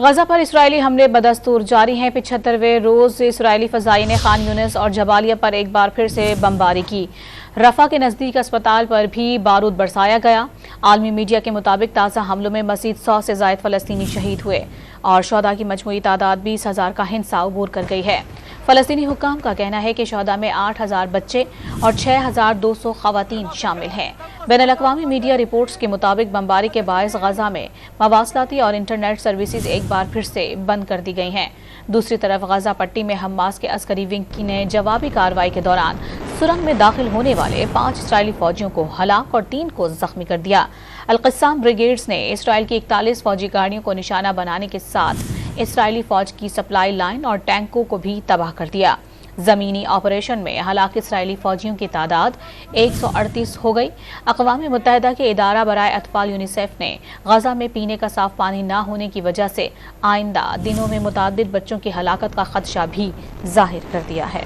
गजा पर इसराइली हमले बदस्तूर जारी हैं। 75वें रोज इसराइली फजाई ने खान यूनिस और जबालिया पर एक बार फिर से बमबारी की। रफा के नजदीक अस्पताल पर भी बारूद बरसाया गया। आलमी मीडिया के मुताबिक ताज़ा हमलों में मज़ीद 100 से ज़ायद फ़लस्तीनी शहीद हुए और शहदा की मजमूई तादाद 20,000 का हिस्सा अबूर कर गई है। फ़लस्तीनी हुक्काम का कहना है कि शहदा में 8,000 बच्चे और 6,200 ख़वातीन शामिल हैं। बैनुल-अक़वामी मीडिया रिपोर्ट्स के मुताबिक बमबारी के बायस गजा में मवासलाती और इंटरनेट सर्विसेज एक बार फिर से बंद कर दी गई हैं। दूसरी तरफ गजा पट्टी में हमास के अस्करी विंग ने जवाबी कार्रवाई के दौरान सुरंग में दाखिल होने वाले 5 इसराइली फौजियों को हलाक और 3 को जख्मी कर दिया। अल-क़स्साम ब्रिगेड्स ने इसराइल की 41 फौजी गाड़ियों को निशाना बनाने के साथ इसराइली फौज की सप्लाई लाइन और टैंकों को भी तबाह कर दिया। जमीनी ऑपरेशन में हलाक इसराइली फौजियों की तादाद 138 हो गई। अक़वाम मुत्तहिदा के इदारा बराए अतफाल यूनिसेफ ने गजा में पीने का साफ पानी न होने की वजह से आइंदा दिनों में मुतअद्दिद बच्चों की हलाकत का खदशा भी जाहिर कर दिया है।